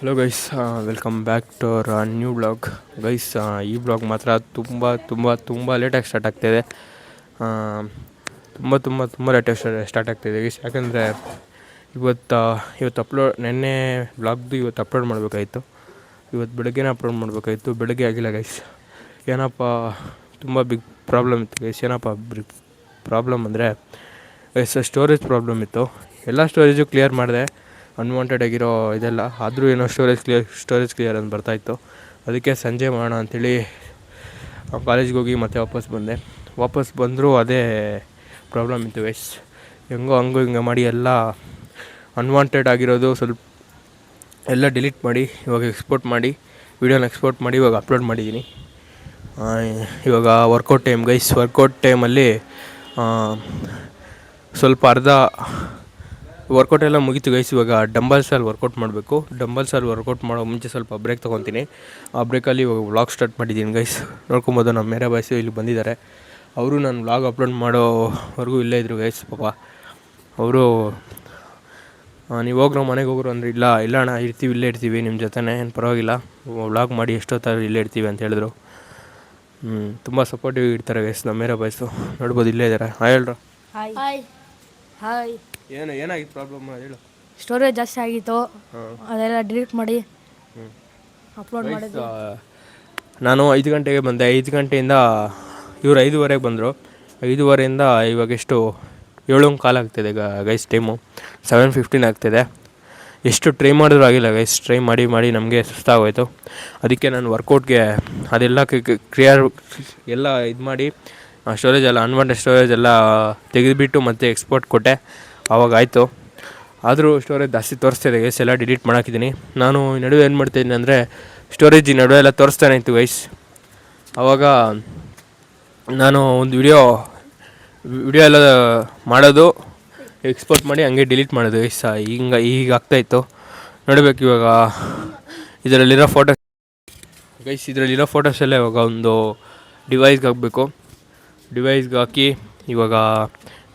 Hello guys, welcome back to our new blog. Guys, ಈ blog ಮಾತ್ರ ತುಂಬ ತುಂಬ ತುಂಬ ಲೇಟಾಗಿ ಸ್ಟಾರ್ಟ್ ಆಗ್ತಾಯಿದೆ. ತುಂಬ ತುಂಬ ತುಂಬ ಲೇಟಾಗಿ ಸ್ಟಾರ್ಟ್ ಆಗ್ತಾಯಿದೆ ಗೈಸ್. ಯಾಕಂದರೆ ಇವತ್ತು ನೆನ್ನೆ ಬ್ಲಾಗ್ದು ಇವತ್ತು ಅಪ್ಲೋಡ್ ಮಾಡಬೇಕಾಯಿತು. ಇವತ್ತು ಬೆಳಗ್ಗೆನೇ ಅಪ್ಲೋಡ್ ಮಾಡಬೇಕಾಯಿತು, ಬೆಳಗ್ಗೆ ಆಗಿಲ್ಲ ಗೈಸ್. ಏನಪ್ಪ ತುಂಬ ಬಿಗ್ ಪ್ರಾಬ್ಲಮ್ ಇತ್ತು ಗೈಸ್. ಏನಪ್ಪ ಬಿಗ್ ಪ್ರಾಬ್ಲಮ್ ಅಂದರೆ ಗೈಸ್, ಸ್ಟೋರೇಜ್ ಪ್ರಾಬ್ಲಮ್ ಇತ್ತು. ಎಲ್ಲ ಸ್ಟೋರೇಜು ಕ್ಲಿಯರ್ ಮಾಡಿದೆ, ಅನ್ವಾಂಟೆಡ್ ಆಗಿರೋ ಇದೆಲ್ಲ. ಆದರೂ ಏನೋ ಸ್ಟೋರೇಜ್ ಕ್ಲಿಯರ್ ಅಂತ ಬರ್ತಾಯಿತ್ತು. ಅದಕ್ಕೆ ಸಂಜೆ ಮಾಡೋಣ ಅಂಥೇಳಿ ಕಾಲೇಜ್ಗೆ ಹೋಗಿ ಮತ್ತೆ ವಾಪಸ್ ಬಂದರೂ ಅದೇ ಪ್ರಾಬ್ಲಮ್ ಇತ್ತು ಗೈಸ್. ಹಂಗೂ ಹಿಂಗೆ ಮಾಡಿ ಎಲ್ಲ ಅನ್ವಾಂಟೆಡ್ ಆಗಿರೋದು ಸ್ವಲ್ಪ ಎಲ್ಲ ಡಿಲೀಟ್ ಮಾಡಿ ಇವಾಗ ವೀಡಿಯೋನ ಎಕ್ಸ್ಪೋರ್ಟ್ ಮಾಡಿ ಇವಾಗ ಅಪ್ಲೋಡ್ ಮಾಡಿದ್ದೀನಿ. ಇವಾಗ ವರ್ಕೌಟ್ ಟೈಮ್ ಗೈಸ್. ವರ್ಕೌಟ್ ಟೈಮಲ್ಲಿ ಸ್ವಲ್ಪ ಅರ್ಧ ವರ್ಕೌಟ್ ಎಲ್ಲ ಮುಗೀತು ಗೈಸ್. ಇವಾಗ ಡಂಬಲ್ಸಲ್ಲಿ ವರ್ಕೌಟ್ ಮಾಡಬೇಕು. ಡಂಬಲ್ಸಲ್ಲಿ ವರ್ಕೌಟ್ ಮಾಡೋ ಮುಂಚೆ ಸ್ವಲ್ಪ ಬ್ರೇಕ್ ತೊಗೊತೀನಿ. ಆ ಬ್ರೇಕಲ್ಲಿ ಇವಾಗ ವ್ಲಾಗ್ ಸ್ಟಾರ್ಟ್ ಮಾಡಿದ್ದೀನಿ ಗೈಸ್. ನೋಡ್ಕೊಬೋದು, ನಮ್ಮ ಮೇರೆ ಬಾಯ್ಸು ಇಲ್ಲಿ ಬಂದಿದ್ದಾರೆ. ಅವರು ನಾನು ವ್ಲಾಗ್ ಅಪ್ಲೋಡ್ ಮಾಡೋವರೆಗೂ ಇಲ್ಲೇ ಇದ್ದರು ಗೈಸ್. ಪಾಪ ಅವರು ನೀವು ಹೋಗ್ರೋ ಮನೆಗೆ ಹೋಗ್ರು ಅಂದರೆ ಇಲ್ಲ ಅಣ್ಣ ಇಲ್ಲೇ ಇರ್ತೀವಿ ನಿಮ್ಮ ಜೊತೆನೇ, ಏನು ಪರವಾಗಿಲ್ಲ, ವ್ಲಾಗ್ ಮಾಡಿ ಎಷ್ಟೊತ್ತಾದ್ರೂ ಇಲ್ಲೇ ಇರ್ತೀವಿ ಅಂತ ಹೇಳಿದ್ರು. ತುಂಬ ಸಪೋರ್ಟಿವ್ ಇರ್ತಾರೆ ಗೈಸ್ ನಮ್ಮ ಮೇರೆ ಬಾಯ್ಸು. ನೋಡ್ಬೋದು ಇಲ್ಲೇ ಇದ್ದಾರೆ. ಹೇಳ್ರು. ಹಾಯ್. ಏನಾಗಿತ್ತು ಪ್ರಾಬ್ಲಮ್ ಹೇಳು. ಸ್ಟೋರೇಜ್ ಜಾಸ್ತಿ ಆಗಿತ್ತು, ಅದೆಲ್ಲ ಡಿಲೀಟ್ ಮಾಡಿ ಅಪ್ಲೋಡ್ ಮಾಡಿದ್ದು. ನಾನು 5 ಗಂಟೆಗೆ ಬಂದೆ. 5 ಗಂಟೆಯಿಂದ ಇವರು 5:15ಗೆ ಬಂದರು. 5:15ಇಂದ ಇವಾಗ ಎಷ್ಟು 7:15 ಆಗ್ತಿದೆ ಗೈಸ್. ಟೈಮು 7:15 ಆಗ್ತಿದೆ. ಎಷ್ಟು ಟ್ರೈ ಮಾಡಿದ್ರೂ ಆಗಿಲ್ಲ ಗೈಸ್. ಟ್ರೈ ಮಾಡಿ ನಮಗೆ ಸುಸ್ತಾಗೋಯ್ತು. ಅದಕ್ಕೆ ನಾನು ವರ್ಕೌಟ್ಗೆ ಅದೆಲ್ಲ ಕ್ಲಿಯರ್ ಎಲ್ಲ ಇದು ಮಾಡಿ ಸ್ಟೋರೇಜ್ ಎಲ್ಲ ಅನ್ವಾಂಟೆಡ್ ಸ್ಟೋರೇಜ್ ಎಲ್ಲ ತೆಗೆದುಬಿಟ್ಟು ಮತ್ತೆ ಎಕ್ಸ್ಪೋರ್ಟ್ ಕೊಟ್ಟೆ. ಆವಾಗ ಆಯಿತು. ಆದರೂ ಸ್ಟೋರೇಜ್ ಜಾಸ್ತಿ ತೋರಿಸ್ತಾಯಿದೆ ಗೈಸ್. ಎಲ್ಲ ಡಿಲೀಟ್ ಮಾಡಾಕಿದ್ದೀನಿ. ನಾನು ಈ ನಡುವೆ ಏನು ಮಾಡ್ತಾಯಿದ್ದೀನಿ ಅಂದರೆ ಸ್ಟೋರೇಜ್ ಈ ನಡುವೆ ಎಲ್ಲ ತೋರಿಸ್ತಾನೆ ಇತ್ತು ಗೈಸ್. ಆವಾಗ ನಾನು ಒಂದು ವಿಡಿಯೋ ಎಲ್ಲ ಮಾಡೋದು, ಎಕ್ಸ್ಪೋರ್ಟ್ ಮಾಡಿ ಹಂಗೆ ಡಿಲೀಟ್ ಮಾಡೋದು ಗೈಸ್. ಈಗ ಆಗ್ತಾಯಿತ್ತು. ನೋಡಬೇಕು ಇವಾಗ ಇದರಲ್ಲಿರೋ ಫೋಟೋಸ್ ಎಲ್ಲ ಇವಾಗ ಒಂದು ಡಿವೈಸ್ಗೆ ಹಾಕಬೇಕು. ಡಿವೈಸ್ಗೆ ಹಾಕಿ ಇವಾಗ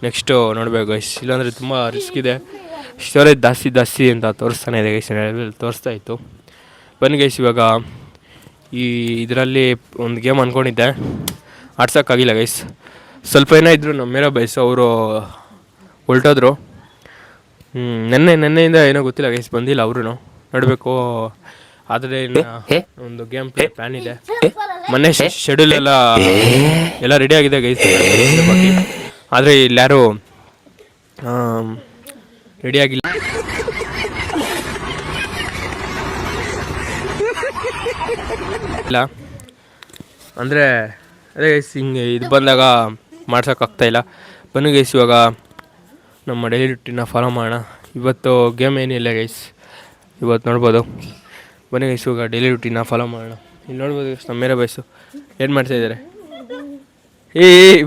ನೆಕ್ಸ್ಟು ನೋಡಬೇಕು ಗೈಸ್. ಇಲ್ಲಾಂದರೆ ತುಂಬ ರಿಸ್ಕ್ ಇದೆ. ಸ್ಟೋರೇಜ್ ಜಾಸ್ತಿ ಅಂತ ತೋರಿಸ್ತಾನೆ ಇದೆ ಗೈಸ್. ತೋರಿಸ್ತಾ ಇತ್ತು. ಬನ್ನಿ ಗೈಸ್, ಇವಾಗ ಇದರಲ್ಲಿ ಒಂದು ಗೇಮ್ ಅಂದ್ಕೊಂಡಿದ್ದೆ, ಆಡ್ಸೋಕ್ಕಾಗಿಲ್ಲ ಗೈಸ್. ಸ್ವಲ್ಪ ಏನೋ ಇದ್ದರು ನಮ್ಮ ಮೇರೆ ಬಾಯ್ಸು, ಅವರು ಹೊಲ್ಟೋದ್ರು. ನೆನ್ನೆಯಿಂದ ಏನೋ ಗೊತ್ತಿಲ್ಲ ಗೈಸ್, ಬಂದಿಲ್ಲ ಅವರು. ನೋಡಬೇಕು. ಆದರೆ ಒಂದು ಗೇಮ್ ಪ್ಲಾನ್ ಇದೆ. ಮೊನ್ನೆ ಶೆಡ್ಯೂಲ್ ಎಲ್ಲ ರೆಡಿ ಆಗಿದೆ ಗೈಸ್. ಆದರೆ ಇಲ್ಲಾರು ರೆಡಿ ಆಗಿಲ್ಲ. ಅಂದರೆ ಅದೇ ಗೈಸ್, ಹಿಂಗೆ ಇದು ಬಂದಾಗ ಮಾಡ್ಸೋಕ್ಕಾಗ್ತಾಯಿಲ್ಲ. ಬನ್ನಿ ಗೈಸ್, ಇವಾಗ ನಮ್ಮ ಡೈಲಿ ರೂಟೀನ ಫಾಲೋ ಮಾಡೋಣ. ಇವತ್ತು ಗೇಮ್ ಏನಿಲ್ಲ ಗೈಸ್, ಇವತ್ತು ನೋಡ್ಬೋದು. ಬನ್ನಿ ಗೈಸ್, ಇವಾಗ ಡೈಲಿ ರೂಟೀನ ಫಾಲೋ ಮಾಡೋಣ. ಇಲ್ಲಿ ನೋಡ್ಬೋದು ಗೈಸ್, ನಮ್ಮ ಮೇರೆ ಬಾಯ್ಸು ಏನು ಮಾಡ್ತಾಯಿದ್ದಾರೆ.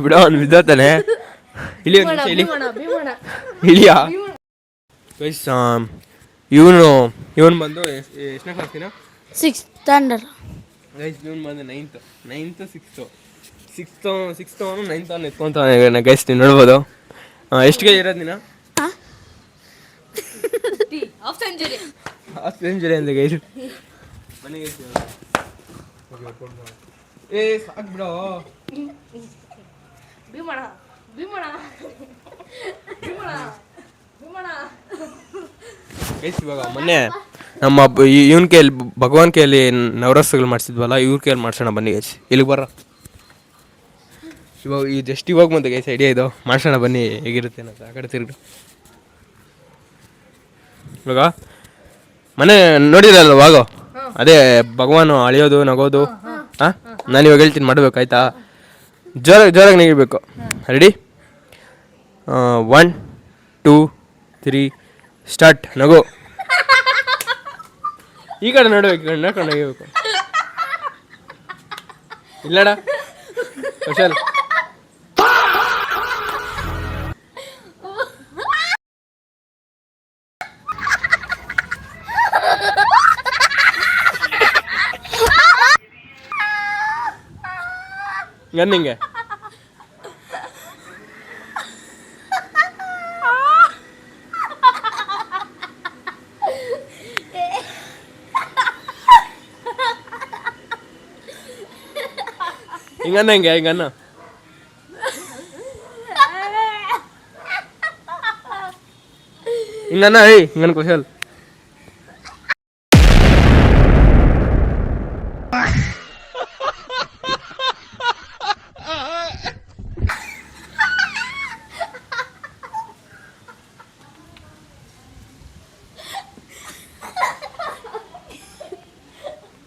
ಬಿಡೋ ಅವ್ನು ಬಿದ್ದಾತಾನೆ. ಇಳಿಯಾ ಗೈಸ್. ಇವನು ಬಂದು ಎಷ್ಟನೇ ಕ್ಲಾಸಿನ? 6th standard guys. ಇವನು ಬಂದು 9th 6th ಅವನು 9th ಅವನು ಎತ್ಕೊಂತಾನೆ ಗೈಸ್. ನೀವು ನೋಡ್ಬೋದು. ಎಷ್ಟಿಗೆ ಇರೋದು ನೀನು? ಹಾಫ್ ಸೆಂಚುರಿ ಅಂದೆ ಗೈಸ್. ಮನೆ ಗೈಸ್ ಸಾಕು ಬಿಡೋ. ಗೈಸ್, ಇವಾಗ ಮೊನ್ನೆ ನಮ್ಮ ಇವನ ಕೈಯಲ್ಲಿ ಭಗವಾನ್ ಕೈಯಲ್ಲಿ ನವರಸಗಳು ಮಾಡಿಸಿದ್ವಲ್ಲ, ಇವ್ರ ಕೈಯಲ್ಲಿ ಮಾಡ್ಸೋಣ ಬನ್ನಿ ಗೈಸ್. ಇಲ್ಲಿಗೆ ಬರೋ. ಇವಾಗ ಬಂತು ಗೈಸ್ ಐಡಿಯಾ. ಇದು ಮಾಡ್ಸೋಣ ಬನ್ನಿ, ಹೇಗಿರುತ್ತೆ ಅನ್ನೋದು. ಆ ಕಡೆ ತಿರುಗಿ. ಇವಾಗ ಮನೆ ನೋಡಿರಲ್ಲ ವಾಗೋ, ಅದೇ ಭಗವಾನು ಅಳಿಯೋದು ನಗೋದು. ನಾನು ಇವಾಗ ಹೇಳ್ತೀನಿ, ಮಾಡಬೇಕಾಯ್ತಾ? ಜೋರಾಗಿ ನೆಗಿಬೇಕು. ರೆಡಿ? 1 2 3 ಸ್ಟಾರ್ಟ್. ನಗು. ಈ ಕಡೆ ನೋಡ್ಬೇಕು, ನೋಡ್ಕೊಂಡು ನಗಿಬೇಕು. ಇಲ್ಲಡ ಸ್ಪೆಷಲ್. ಗನ್ನಿಂಗೆ ಹಿಂಗನ್ನ ಹಿಂಗೆ ಹಿಂಗನ್ನ ಹಿಂಗನ್ನ ಏಯ್ ಹಿಂಗನ್ ಕುಶಲ್.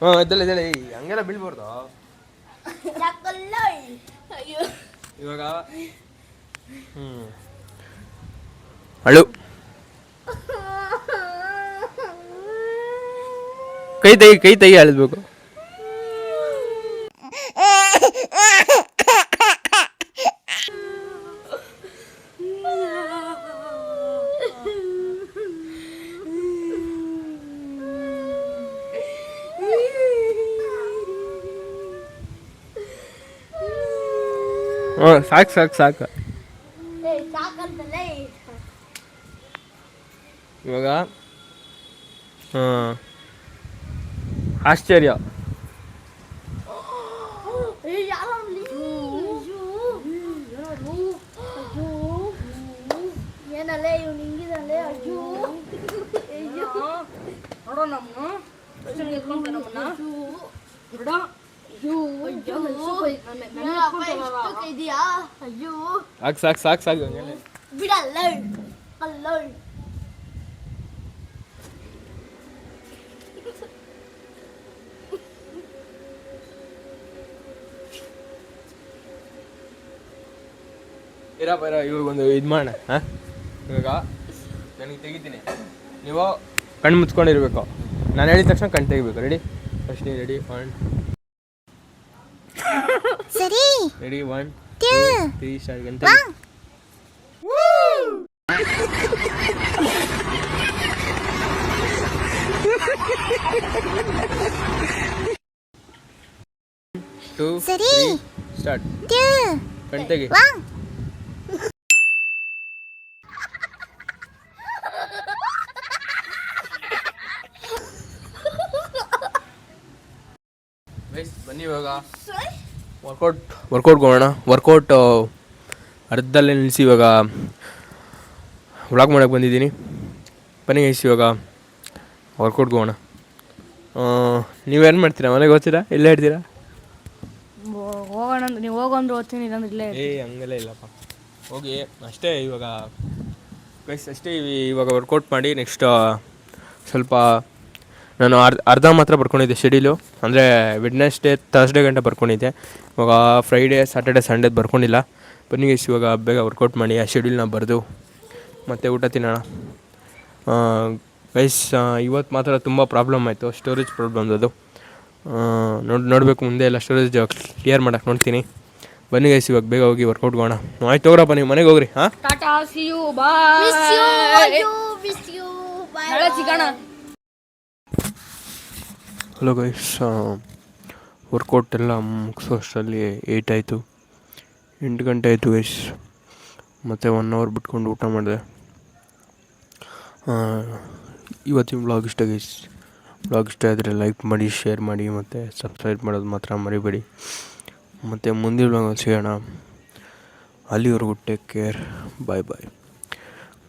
ಹಾಂ ಇದ್ದಲ್ಲ ಇದ್ದಲ್ಲ ಹಂಗೆಲ್ಲ ಬೀಳ್ಬಾರ್ದು. ಇವಾಗ ಅಳು ಕೈ ತೆಗಿ ಅಳಿಸ್ಬೇಕು. ಸಾಕು ಇವಾಗ ಆಶ್ಚರ್ಯ. ಏನಲ್ಲೇ ಇವ್ ಹಿಂಗಿದಲ್ಲೇ ಅಜ್ಜು ನೋಡೋ ನಮ್ಮನ್ನು ಸಾಕು ಬಿಡಲ್ಲ ಅಲ್ಲ. ಇರಪ್ಪ ಇವಾಗ ಒಂದು ಇದು ಮಾಡೋಣ. ಹಾಂ ಇವಾಗ ನನಗೆ ತೆಗಿತೀನಿ, ನೀವು ಕಣ್ಣು ಮುಚ್ಕೊಂಡಿರ್ಬೇಕು. ನಾನು ಹೇಳಿದ ತಕ್ಷಣ ಕಣ್ಣು ತೆಗಿಬೇಕು. ರೆಡಿ? ಫಸ್ಟ್ ನೀವು ರೆಡಿ? 1 ಸರಿ ರೆಡಿ 1 2 3 ಸ್ಟಾರ್ಟ್. ಅಂತ ಸರಿ ಸ್ಟಾರ್ಟ್. ಕಣ್ಣು ತೆಗಿ. ಬನ್ನಿ ಇವಾಗ ವರ್ಕೌಟ್ ಹೋಗೋಣ. ವರ್ಕೌಟ್ ಅರ್ಧದಲ್ಲೇ ನಿಲ್ಲಿಸಿ ಇವಾಗ ವ್ಲಾಗ್ ಮಾಡೋಕ್ಕೆ ಬಂದಿದ್ದೀನಿ. ಬನ್ನಿ ಗೈಸ್ ಇವಾಗ ವರ್ಕೌಟ್ಗೆ ಹೋಗೋಣ. ನೀವೇನು ಮಾಡ್ತೀರಾ? ಮನೆಗೆ ಹೋಗ್ತೀರಾ? ಇಲ್ಲೇ ಇರ್ತೀರಾ? ಹೋಗೋಣ. ನೀವು ಹೋಗೋಂದ್ರೆ ಓದ್ತೀನಿ, ಇಲ್ಲಾಂದ್ರೆ ಇಲ್ಲೇ. ಹಂಗೆಲ್ಲ ಇಲ್ಲಪ್ಪ, ಹೋಗಿ ಅಷ್ಟೇ. ಇವಾಗ ಗೈಸ್ ಅಷ್ಟೇ. ಇವಾಗ ವರ್ಕೌಟ್ ಮಾಡಿ ನೆಕ್ಸ್ಟ್ ಸ್ವಲ್ಪ ನಾನು ಅರ್ಧ ಮಾತ್ರ ಬರ್ಕೊಂಡಿದ್ದೆ ಶೆಡ್ಯೂಲು. ಅಂದರೆ ವೆಡ್ನೆಸ್ಡೇ ಥರ್ಸ್ಡೇ ಗಂಟೆ ಬರ್ಕೊಂಡಿದ್ದೆ. ಇವಾಗ ಫ್ರೈಡೇ ಸಾಟರ್ಡೆ ಸಂಡೇದು ಬರ್ಕೊಂಡಿಲ್ಲ. ಬನ್ನಿ ಗೈಸ್ ಇವಾಗ ಬೇಗ ವರ್ಕೌಟ್ ಮಾಡಿ ಆ ಶೆಡ್ಯೂಲ್ನ ಬರೆದು ಮತ್ತು ಊಟ ತಿನ್ನೋಣ. ಗೈಸ್ ಇವತ್ತು ಮಾತ್ರ ತುಂಬ ಪ್ರಾಬ್ಲಮ್ ಆಯಿತು. ಸ್ಟೋರೇಜ್ ಪ್ರಾಬ್ಲಮ್ ಅದು. ನೋಡಬೇಕು ಮುಂದೆ ಎಲ್ಲ ಸ್ಟೋರೇಜ್ ಕ್ಲಿಯರ್ ಮಾಡೋಕ್ಕೆ ನೋಡ್ತೀನಿ. ಬನ್ನಿ ಗೈಸ್ ಇವಾಗ ಬೇಗ ಹೋಗಿ ವರ್ಕೌಟ್ ಹೋಗೋಣ. ಆಯ್ತು ಹೋಗ್ರಪ್ಪ, ನೀವು ಮನೆಗೆ ಹೋಗ್ರಿ. ಹಾಂ ಟಾಟಾ, ಸಿ ಯು, ಬಾಯ್. ನಾಳೆ ಸಿಗೋಣ. ಹಲೋ ಗೈಸ್, ವರ್ಕೌಟ್ ಎಲ್ಲ ಮುಗಿಸೋ ಅಷ್ಟರಲ್ಲಿ 8 ಆಯಿತು. 8 ಗಂಟೆ ಆಯಿತು ಗೈಸ್. ಮತ್ತು 1 ಅವರ್ ಬಿಟ್ಕೊಂಡು ಊಟ ಮಾಡಿದೆ. ಇವತ್ತಿನ ವ್ಲಾಗ್ ಇಷ್ಟ ಗೈಸ್. ವ್ಲಾಗ್ ಇಷ್ಟ ಆದರೆ ಲೈಕ್ ಮಾಡಿ, ಶೇರ್ ಮಾಡಿ ಮತ್ತು ಸಬ್ಸ್ಕ್ರೈಬ್ ಮಾಡೋದು ಮಾತ್ರ ಮರಿಬೇಡಿ. ಮತ್ತು ಮುಂದಿನ ವ್ಲಾಗಲ್ಲಿ ಸಿಗೋಣ. ಅಲ್ಲಿವರೆಗೂ ಟೇಕ್ ಕೇರ್. ಬಾಯ್ ಬಾಯ್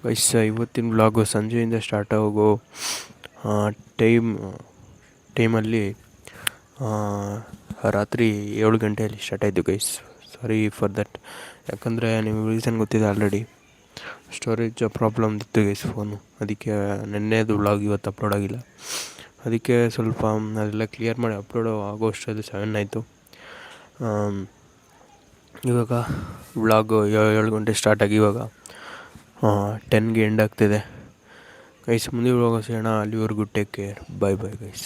ಗೈಸ್. ಇವತ್ತಿನ ವ್ಲಾಗು ಸಂಜೆಯಿಂದ ಸ್ಟಾರ್ಟ್ ಆಗೋ ಟೈಮಲ್ಲಿ ರಾತ್ರಿ 7 ಗಂಟೆಯಲ್ಲಿ ಸ್ಟಾರ್ಟ್ ಆಯಿತು ಗೈಸ್. Sorry for that. ಯಾಕಂದರೆ ನಿಮಗೆ ರೀಸನ್ ಗೊತ್ತಿದೆ ಆಲ್ರೆಡಿ. ಸ್ಟೋರೇಜ್ ಪ್ರಾಬ್ಲಮ್ ಇತ್ತು ಗೈಸ್ ಫೋನು. ಅದಕ್ಕೆ ನೆನ್ನೆದು ವ್ಲಾಗ್ ಇವತ್ತು ಅಪ್ಲೋಡ್ ಆಗಿಲ್ಲ. ಅದಕ್ಕೆ ಸ್ವಲ್ಪ ಅದೆಲ್ಲ ಕ್ಲಿಯರ್ ಮಾಡಿ ಅಪ್ಲೋಡ್ ಆಗೋ ಅಷ್ಟರಲ್ಲಿ 7 ಆಯಿತು. ಇವಾಗ ವ್ಲಾಗು 7 ಗಂಟೆ ಸ್ಟಾರ್ಟ್ ಆಗಿ ಇವಾಗ 10ಗೆ ಎಂಡ್ ಆಗ್ತಿದೆ ಗೈಸ್. ಮುಂದೆ ವ್ಲಾಗ್ ಸಿಗೋಣ. ಅಲ್ಲಿವರೆಗೂ ಟೇಕ್ ಕೇರ್. ಬಾಯ್ ಬಾಯ್ ಗೈಸ್.